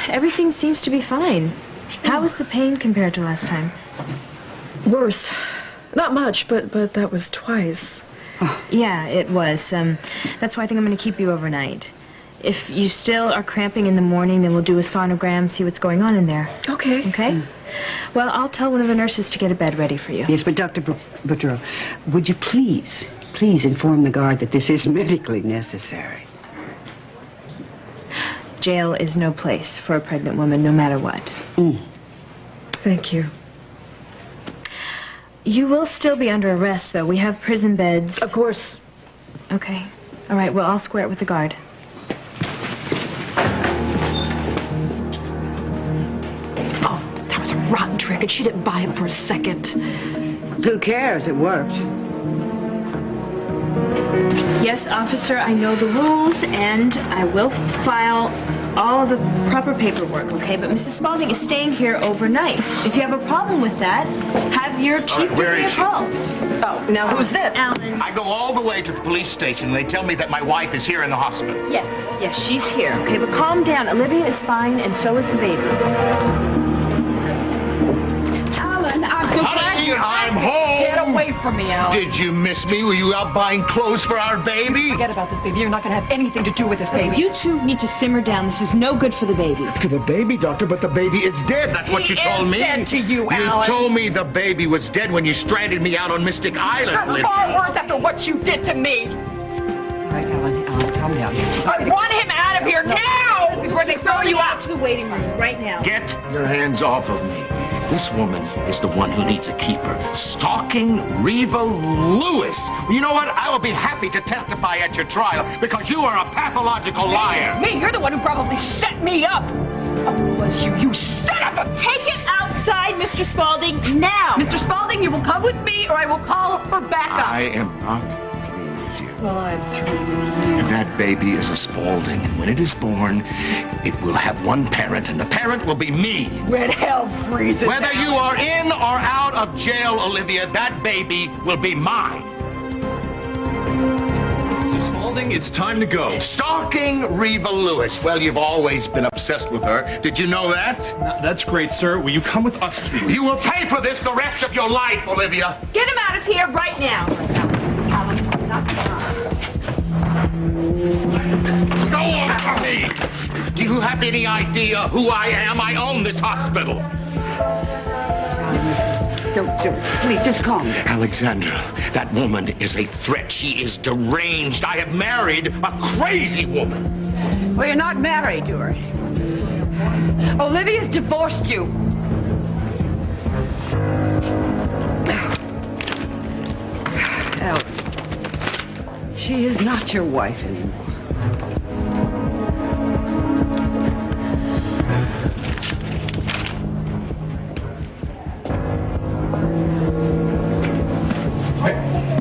everything seems to be fine. How was the pain compared to last time? Worse. Not much, but that was twice. Oh. Yeah, it was. That's why I think I'm going to keep you overnight. If you still are cramping in the morning, then we'll do a sonogram, see what's going on in there. Okay. Okay? Well, I'll tell one of the nurses to get a bed ready for you. Yes, but Dr. Boudreau, would you please inform the guard that this is medically necessary? Jail is no place for a pregnant woman, no matter what. Thank you. You will still be under arrest, though. We have prison beds. Of course. Okay. All right, well, I'll square it with the guard. Oh, that was a rotten trick, and she didn't buy it for a second. Who cares? It worked. Yes, officer, I know the rules, and I will file all the proper paperwork, okay? But Mrs. Spaulding is staying here overnight. If you have a problem with that, have your chief give me a call. Oh, now who's this? Alan. I go all the way to the police station, and they tell me that my wife is here in the hospital. Yes, she's here, okay? But calm down. Olivia is fine, and so is the baby. Alan, I'm so glad Honey, you're I'm back. home. Get away from me, Alan. Did you miss me? Were you out buying clothes for our baby? Forget about this baby. You're not going to have anything to do with this baby. You two need to simmer down. This is no good for the baby. For the baby, doctor, but the baby is dead. That's what you told me. He is dead to you, Alan. You told me the baby was dead when you stranded me out on Mystic Island, It's Olivia. far worse after what you did to me. All right, Alan, calm down. I want him out of here now before they throw you out. To the waiting room right now. Get your hands off of me. This woman is the one who needs a keeper. Stalking Reva Lewis. You know what? I will be happy to testify at your trial because you are a pathological liar. Me? You're the one who probably set me up. Oh, was you? You son of a... Take it outside, Mr. Spaulding, now. Mr. Spaulding, you will come with me or I will call for backup. I am not through with you. Well, I'm through with you. That baby is a Spaulding, and when it is born, it will have one parent, and the parent will be me. Red hell freezes. Whether you are in or out of jail, Olivia, that baby will be mine. Mr. Spaulding, it's time to go. Stalking Reva Lewis. Well, you've always been obsessed with her. Did you know that? That's great, sir. Will you come with us, please? You will pay for this the rest of your life, Olivia. Get him out of here right now. Go on for me. Do you have any idea who I am? I own this hospital. Don't, please, just calm down. Alexandra, that woman is a threat. She is deranged. I have married a crazy woman. Well, you're not married to her. Olivia's divorced you. Al, she is not your wife anymore.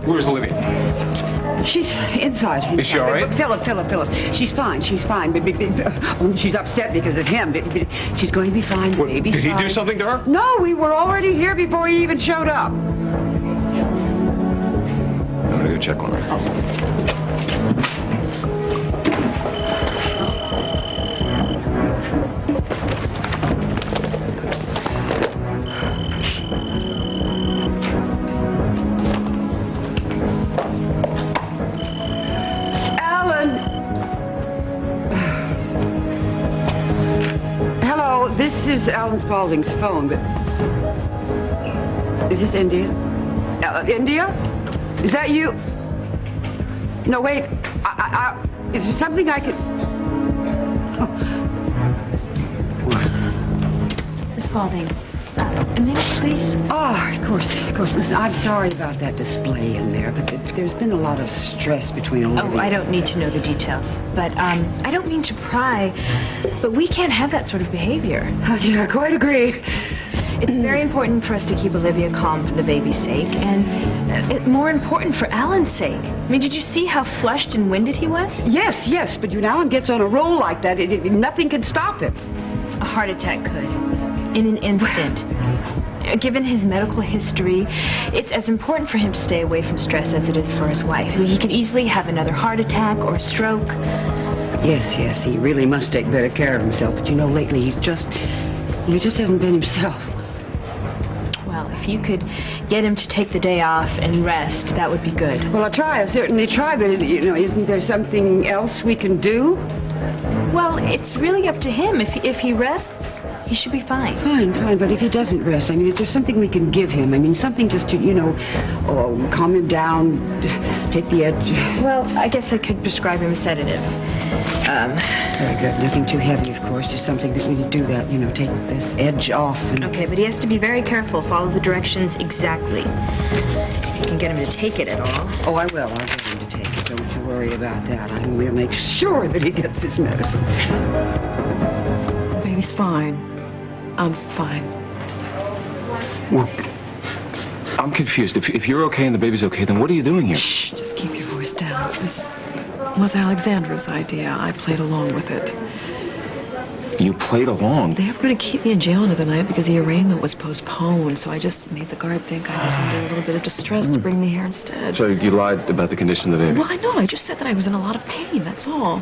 Where's Olivia? She's inside. Is she all right? Phillip. She's fine. She's upset because of him. But she's going to be fine, baby. Did he do something to her? No, we were already here before he even showed up. I'm gonna go check on her. This is Alan Spaulding's phone, but... Is this India? India? Is that you? No, wait. Is there something I could... Miss Spaulding, a minute, please. Oh, of course. Listen, I'm sorry about that display in there, but there's been a lot of stress between Olivia. Oh, I don't need to know the details. But, I don't mean to pry, but we can't have that sort of behavior. Oh, yeah, I quite agree. It's very important for us to keep Olivia calm for the baby's sake, and more important for Alan's sake. I mean, did you see how flushed and winded he was? Yes, but when Alan gets on a roll like that, nothing can stop him. A heart attack could, in an instant. Given his medical history, it's as important for him to stay away from stress as it is for his wife. He could easily have another heart attack or a stroke. Yes, he really must take better care of himself. But you know, lately he just hasn't been himself. Well, if you could get him to take the day off and rest, that would be good. Well, I'll certainly try, but isn't there something else we can do? Well, it's really up to him. If he rests, he should be fine. Fine, but if he doesn't rest, I mean, is there something we can give him? I mean, something just to, calm him down, take the edge. Well, I guess I could prescribe him a sedative. Very good. Nothing too heavy, of course. Just something that we do that, take this edge off. Okay, but he has to be very careful. Follow the directions exactly. If you can get him to take it at all. Oh, I will. I'll get him to take it. Don't you worry about that. We'll make sure that he gets his medicine. Baby's fine. I'm fine. Well, I'm confused. If you're okay and the baby's okay, then what are you doing here? Shh, just keep your voice down. This was Alexandra's idea. I played along with it. You played along? They were going to keep me in jail another night because the arraignment was postponed, so I just made the guard think I was under a little bit of distress to bring me here instead. So you lied about the condition of the baby? Well, I know. I just said that I was in a lot of pain, that's all.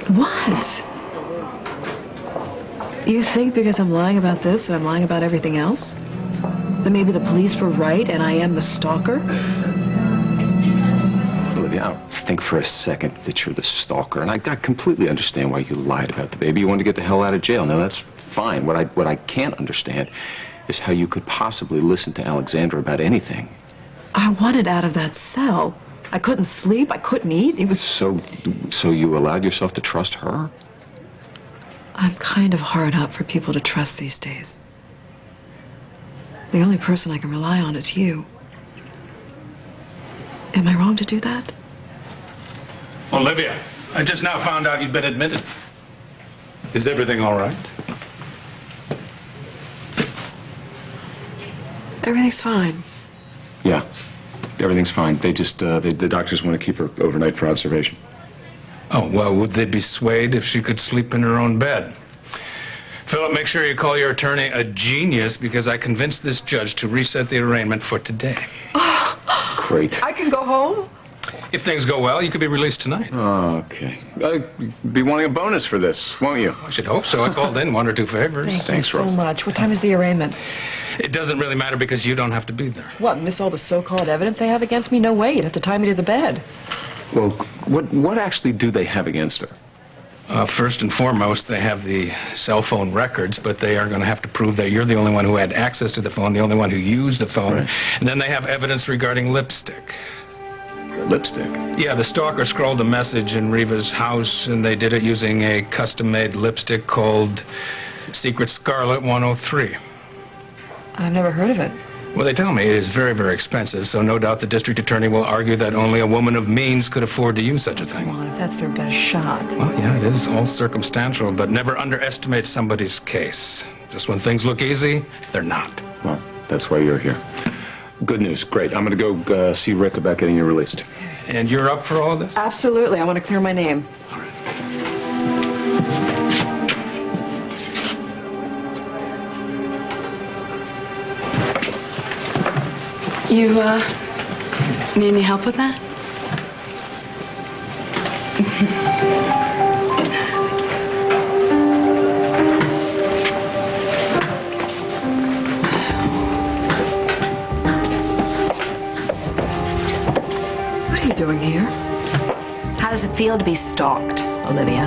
What? You think because I'm lying about this that I'm lying about everything else? That maybe the police were right and I am the stalker? Olivia, I don't think for a second that you're the stalker, and I completely understand why you lied about the baby. You wanted to get the hell out of jail. No, that's fine. What I can't understand is how you could possibly listen to Alexandra about anything. I wanted out of that cell. I couldn't sleep. I couldn't eat. It was... So you allowed yourself to trust her? I'm kind of hard up for people to trust these days. The only person I can rely on is you. Am I wrong to do that? Olivia, I just now found out you'd been admitted. Is everything all right? Everything's fine. Yeah, everything's fine. They just, the doctors want to keep her overnight for observation. Oh, well, would they be swayed if she could sleep in her own bed? Phillip, make sure you call your attorney a genius, because I convinced this judge to reset the arraignment for today. Great. I can go home? If things go well, you could be released tonight. Okay. Be wanting a bonus for this, won't you? I should hope so. I called in 1 or 2 favors. Thank you so much. What time is the arraignment? It doesn't really matter because you don't have to be there. What, miss all the so-called evidence they have against me? No way. You'd have to tie me to the bed. Well, what actually do they have against her? First and foremost, they have the cell phone records, but they are going to have to prove that you're the only one who had access to the phone, the only one who used the phone. Right. And then they have evidence regarding lipstick. Lipstick? Yeah, the stalker scrolled a message in Reva's house, and they did it using a custom-made lipstick called Secret Scarlet 103. I've never heard of it. Well, they tell me it is very, very expensive, so no doubt the district attorney will argue that only a woman of means could afford to use such a thing. Come on, if that's their best shot. Well, yeah, it is all circumstantial, but never underestimate somebody's case. Just when things look easy, they're not. Well, that's why you're here. Good news. Great. I'm going to go see Rick about getting you released. And you're up for all this? Absolutely. I want to clear my name. All right. You, need any help with that? What are you doing here? How does it feel to be stalked, Olivia?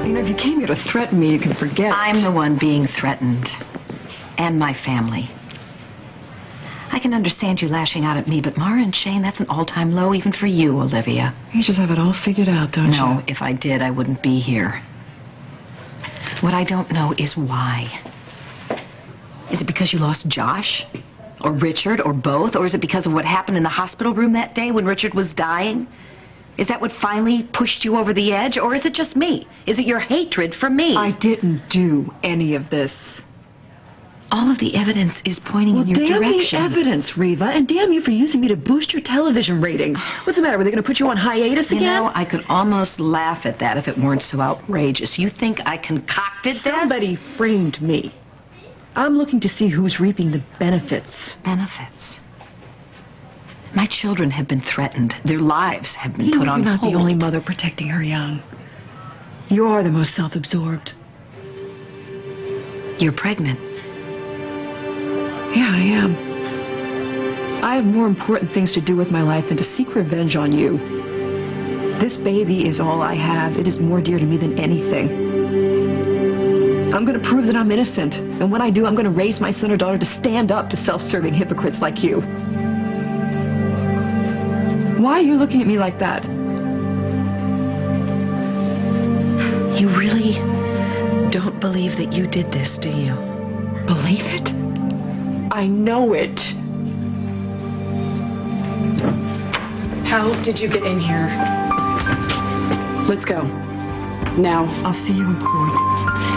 You know, if you came here to threaten me, you can forget. I'm the one being threatened. And my family. I can understand you lashing out at me, but Mara and Shane, that's an all-time low even for you, Olivia. You just have it all figured out, don't you? No, if I did, I wouldn't be here. What I don't know is why. Is it because you lost Josh? Or Richard? Or both? Or is it because of what happened in the hospital room that day when Richard was dying? Is that what finally pushed you over the edge? Or is it just me? Is it your hatred for me? I didn't do any of this. All of the evidence is pointing in your direction. Damn the evidence, Reva, and damn you for using me to boost your television ratings. What's the matter? Were they going to put you on hiatus again? You know, I could almost laugh at that if it weren't so outrageous. You think I concocted this? Somebody framed me. I'm looking to see who's reaping the benefits. Benefits? My children have been threatened. Their lives have been put on You're not hold. the only mother protecting her young. You are the most self-absorbed. You're pregnant. Yeah, I am. I have more important things to do with my life than to seek revenge on you. This baby is all I have. It is more dear to me than anything. I'm going to prove that I'm innocent. And when I do, I'm going to raise my son or daughter to stand up to self-serving hypocrites like you. Why are you looking at me like that? You really don't believe that you did this, do you? Believe it? I know it. How did you get in here? Let's go. Now. I'll see you in court.